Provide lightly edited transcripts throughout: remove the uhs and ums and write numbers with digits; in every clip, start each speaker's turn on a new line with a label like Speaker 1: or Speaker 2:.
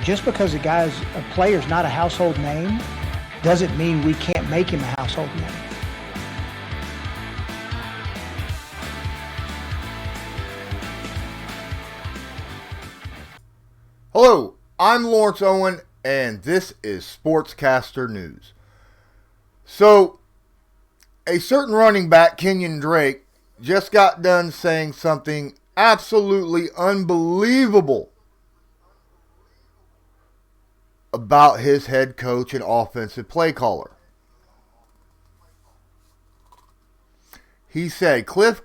Speaker 1: Just because a player's not a household name doesn't mean we can't make him a household name.
Speaker 2: Hello, I'm Lawrence Owen, and this is Sportscaster News. So, a certain running back, Kenyon Drake, just got done saying something absolutely unbelievable about his head coach and offensive play caller. He said Cliff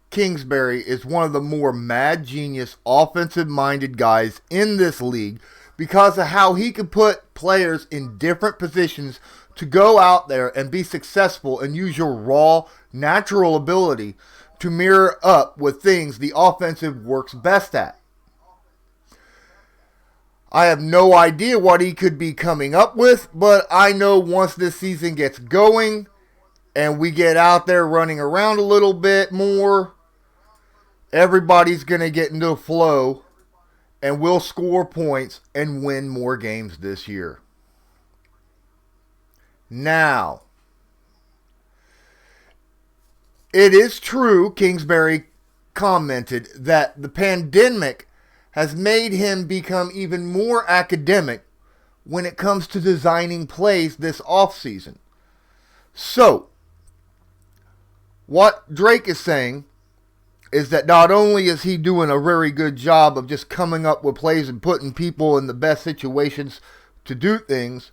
Speaker 2: Kingsbury is one of the more mad genius offensive-minded guys in this league because of how he can put players in different positions to go out there and be successful and use your raw, natural ability to mirror up with things the offensive works best at. I have no idea what he could be coming up with, but I know once this season gets going and we get out there running around a little bit more, everybody's going to get into a flow and we'll score points and win more games this year. Now, it is true, Kingsbury commented, that the pandemic has made him become even more academic when it comes to designing plays this offseason. So, what Drake is saying is that not only is he doing a very good job of just coming up with plays and putting people in the best situations to do things,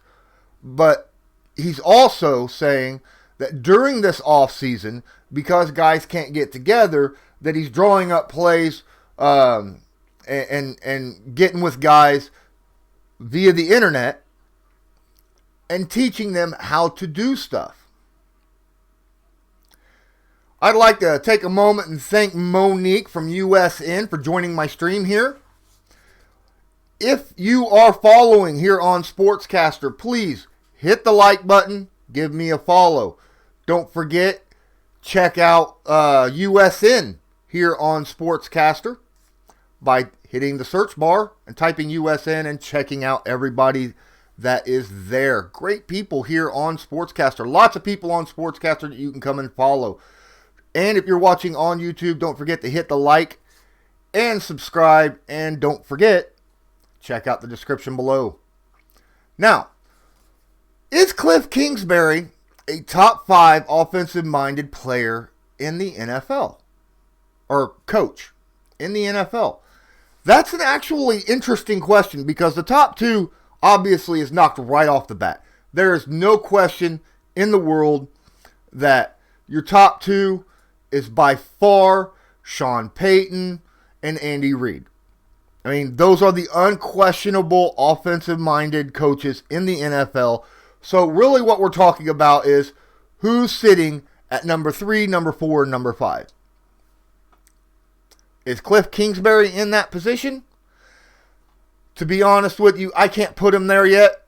Speaker 2: but he's also saying that during this offseason, because guys can't get together, that he's drawing up plays and getting with guys via the internet and teaching them how to do stuff. I'd like to take a moment and thank Monique from USN for joining my stream here. If you are following here on Sportscaster, please hit the like button, give me a follow. Don't forget, check out USN here on Sportscaster by hitting the search bar and typing USN and checking out everybody that is there. Great people here on Sportscaster. Lots of people on Sportscaster that you can come and follow. And if you're watching on YouTube, don't forget to hit the like and subscribe. And don't forget, check out the description below. Now, is Cliff Kingsbury a top 5 offensive-minded player in the NFL? Or coach in the NFL? That's an actually interesting question because the top 2 obviously is knocked right off the bat. There is no question in the world that your top 2 is by far Sean Payton and Andy Reid. I mean, those are the unquestionable offensive-minded coaches in the NFL. So really what we're talking about is who's sitting at number 3, number 4, and number 5. Is Cliff Kingsbury in that position? To be honest with you, I can't put him there yet.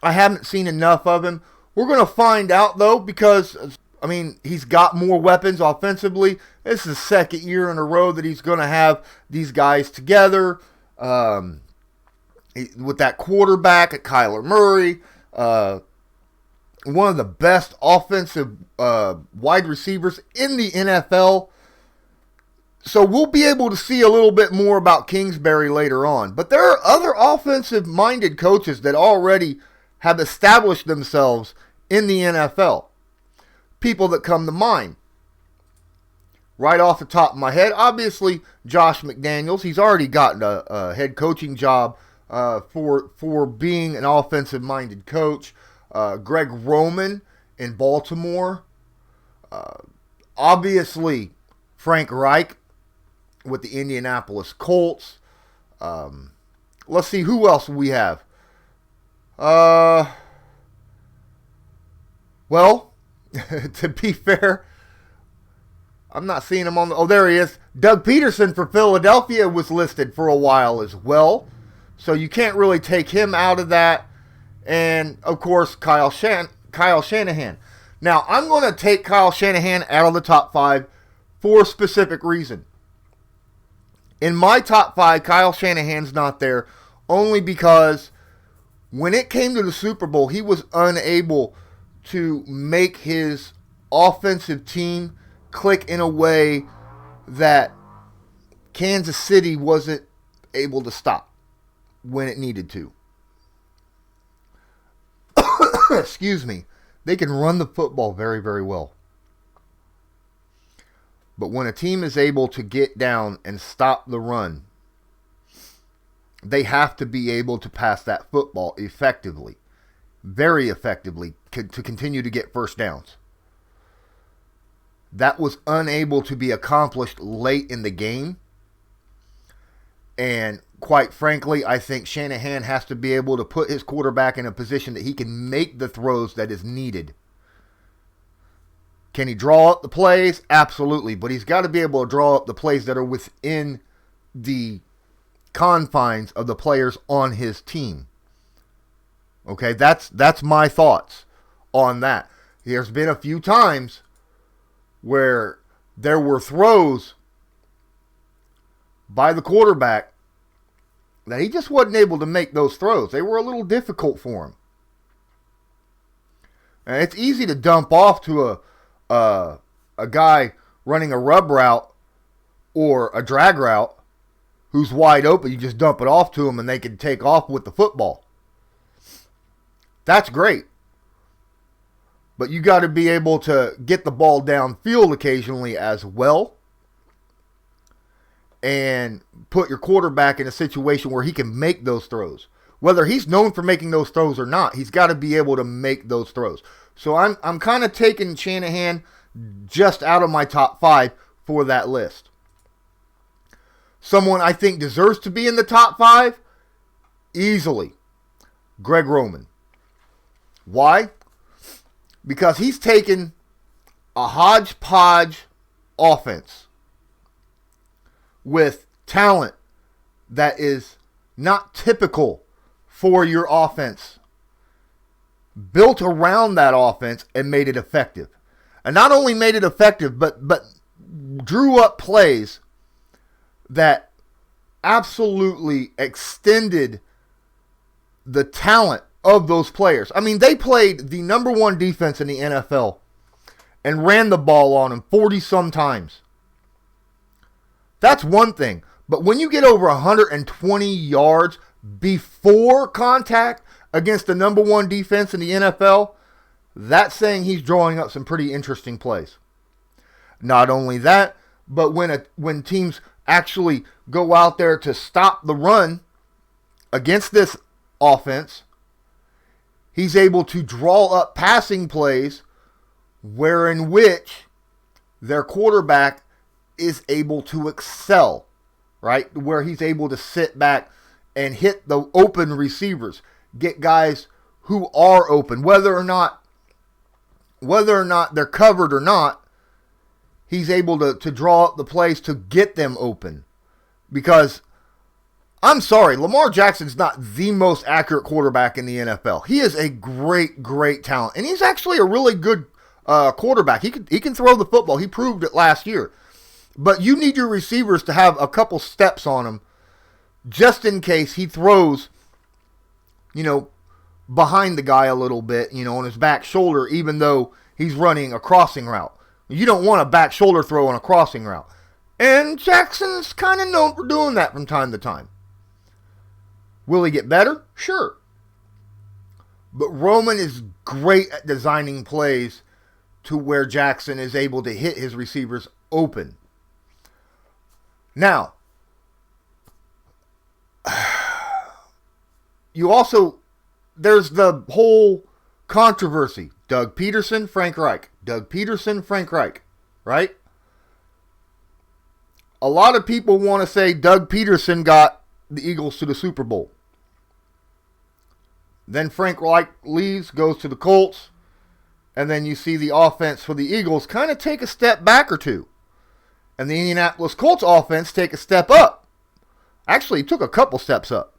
Speaker 2: I haven't seen enough of him. We're going to find out, though, because, I mean, he's got more weapons offensively. This is the second year in a row that he's going to have these guys together. With that quarterback at Kyler Murray. One of the best offensive wide receivers in the NFL. So we'll be able to see a little bit more about Kingsbury later on. But there are other offensive-minded coaches that already have established themselves in the NFL. People that come to mind. Right off the top of my head, obviously, Josh McDaniels. He's already gotten a head coaching job for being an offensive-minded coach. Greg Roman in Baltimore. Obviously, Frank Reich with the Indianapolis Colts. Let's see, who else we have? Well, to be fair, I'm not seeing him on the... Oh, there he is. Doug Peterson for Philadelphia was listed for a while as well. So you can't really take him out of that. And, of course, Kyle Shanahan. Now, I'm going to take Kyle Shanahan out of the top 5 for a specific reason. In my top 5, Kyle Shanahan's not there only because When it came to the Super Bowl, he was unable to make his offensive team click in a way that Kansas City wasn't able to stop when it needed to. Excuse me. They can run the football very, very well. But when a team is able to get down and stop the run, they have to be able to pass that football effectively, very effectively, to continue to get first downs. That was unable to be accomplished late in the game. And quite frankly, I think Shanahan has to be able to put his quarterback in a position that he can make the throws that is needed. Can he draw up the plays? Absolutely. But he's got to be able to draw up the plays that are within the confines of the players on his team. Okay, that's my thoughts on that. There's been a few times where there were throws by the quarterback that he just wasn't able to make those throws. They were a little difficult for him. And it's easy to dump off to a guy running a rub route or a drag route who's wide open. You just dump it off to him and they can take off with the football. That's great. But you got to be able to get the ball downfield occasionally as well. And put your quarterback in a situation where he can make those throws. Whether he's known for making those throws or not, he's got to be able to make those throws. So I'm kind of taking Shanahan just out of my top 5 for that list. Someone I think deserves to be in the top 5, easily, Greg Roman. Why? Because he's taken a hodgepodge offense with talent that is not typical for your offense, built around that offense and made it effective. And not only made it effective, but drew up plays that absolutely extended the talent of those players. I mean, they played the number 1 defense in the NFL and ran the ball on them 40-some times. That's one thing. But when you get over 120 yards before contact against the number 1 defense in the NFL, that's saying he's drawing up some pretty interesting plays. Not only that, but when teams actually go out there to stop the run against this offense, he's able to draw up passing plays wherein which their quarterback is able to excel, right? Where he's able to sit back and hit the open receivers, get guys who are open, whether or not they're covered or not, he's able to draw up the plays to get them open. Because, I'm sorry, Lamar Jackson's not the most accurate quarterback in the NFL. He is a great, great talent. And he's actually a really good quarterback. He can throw the football. He proved it last year. But you need your receivers to have a couple steps on him just in case he throws, behind the guy a little bit, on his back shoulder, even though he's running a crossing route. You don't want a back shoulder throw on a crossing route. And Jackson's kind of known for doing that from time to time. Will he get better? Sure. But Roman is great at designing plays to where Jackson is able to hit his receivers open. Now, there's the whole controversy. Doug Peterson, Frank Reich. Doug Peterson, Frank Reich. Right? A lot of people want to say Doug Peterson got the Eagles to the Super Bowl. Then Frank Reich leaves, goes to the Colts, and then you see the offense for the Eagles kind of take a step back or two. And the Indianapolis Colts offense take a step up. Actually, it took a couple steps up.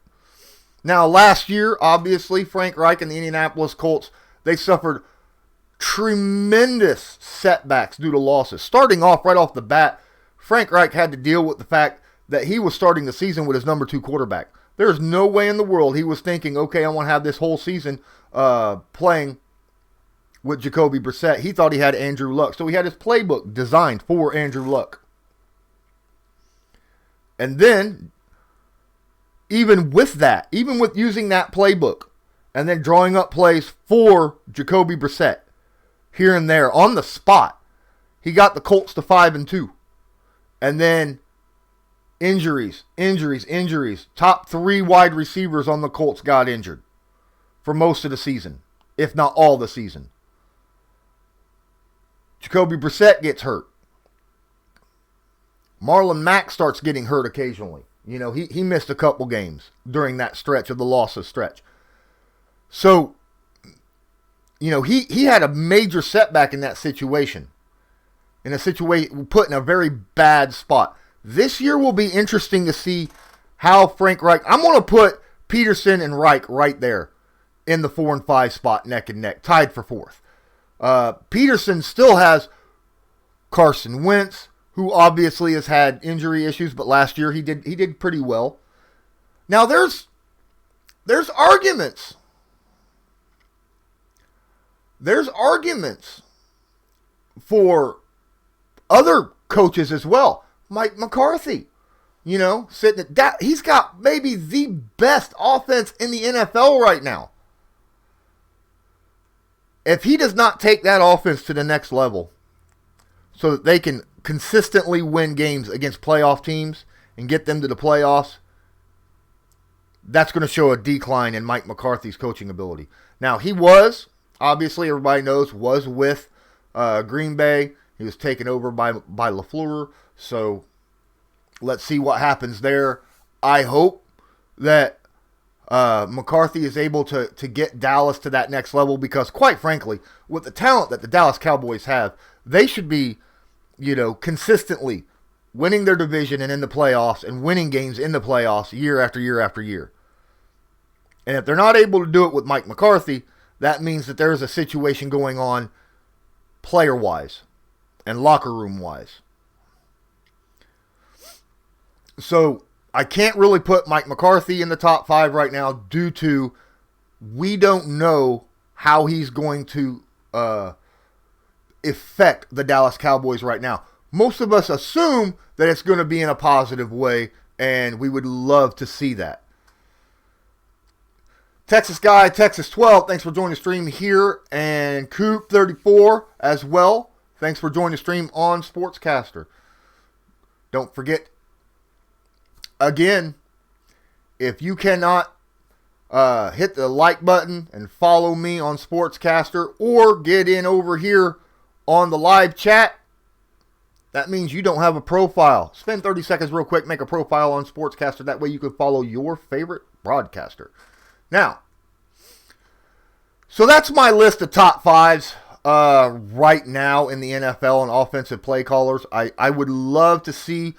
Speaker 2: Now, last year, obviously, Frank Reich and the Indianapolis Colts, they suffered tremendous setbacks due to losses. Starting off right off the bat, Frank Reich had to deal with the fact that he was starting the season with his number 2 quarterback. There's no way in the world he was thinking, okay, I want to have this whole season playing with Jacoby Brissett. He thought he had Andrew Luck. So he had his playbook designed for Andrew Luck. And then, even with that, even with using that playbook, and then drawing up plays for Jacoby Brissett, here and there, on the spot, he got the Colts to 5-2. And then injuries. Top 3 wide receivers on the Colts got injured for most of the season, if not all the season. Jacoby Brissett gets hurt. Marlon Mack starts getting hurt occasionally. You know, he missed a couple games during that stretch of the losses stretch. So, you know, he had a major setback in that situation. In a situation, put in a very bad spot. This year will be interesting to see how Frank Reich... I'm going to put Peterson and Reich right there in the 4 and 5 spot, neck and neck, tied for 4th. Peterson still has Carson Wentz, who obviously has had injury issues, but last year he did pretty well. Now there's arguments. There's arguments for other coaches as well. Mike McCarthy, you know, sitting at that, he's got maybe the best offense in the NFL right now. If he does not take that offense to the next level so that they can consistently win games against playoff teams and get them to the playoffs, that's going to show a decline in Mike McCarthy's coaching ability. Now, he was, obviously everybody knows, was with Green Bay. He was taken over by LaFleur. So let's see what happens there. I hope that McCarthy is able to get Dallas to that next level because, quite frankly, with the talent that the Dallas Cowboys have, they should be, you know, consistently winning their division and in the playoffs and winning games in the playoffs year after year after year. And if they're not able to do it with Mike McCarthy, that means that there is a situation going on player-wise and locker room-wise. So I can't really put Mike McCarthy in the top 5 right now due to we don't know how he's going to affect the Dallas Cowboys right now. Most of us assume that it's going to be in a positive way, and we would love to see that. Texas Guy, Texas 12, thanks for joining the stream here, and Coop 34 as well. Thanks for joining the stream on Sportscaster. Don't forget, again, if you cannot hit the like button and follow me on Sportscaster or get in over here on the live chat, that means you don't have a profile. Spend 30 seconds real quick, make a profile on Sportscaster. That way you can follow your favorite broadcaster. Now, so that's my list of top 5s right now in the NFL and offensive play callers. I would love to see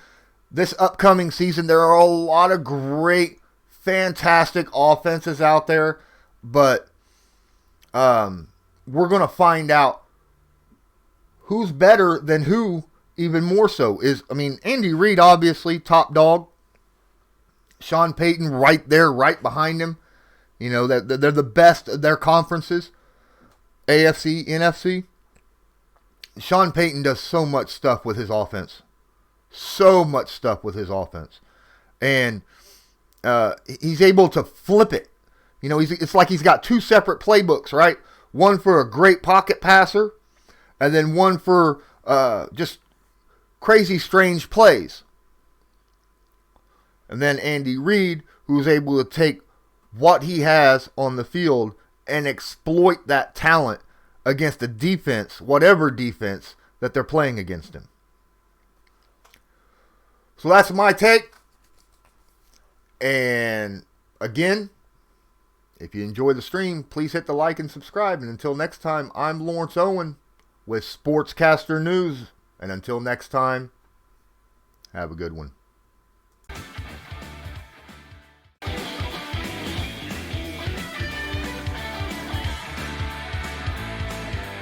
Speaker 2: this upcoming season. There are a lot of great, fantastic offenses out there, but we're going to find out who's better than who even more so. Andy Reid, obviously, top dog. Sean Payton right there, right behind him. You know, that they're the best of their conferences, AFC, NFC. Sean Payton does so much stuff with his offense. So much stuff with his offense. And he's able to flip it. You know, it's like he's got 2 separate playbooks, right? One for a great pocket passer, and then one for just crazy, strange plays. And then Andy Reid, who's able to take what he has on the field and exploit that talent against a defense, whatever defense that they're playing against him. So that's my take. And again, if you enjoy the stream, please hit the like and subscribe. And until next time, I'm Lawrence Owen with Sportscaster News. And until next time, have a good one.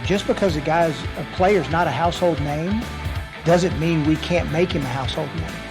Speaker 1: Just because a player's not a household name doesn't mean we can't make him a household name.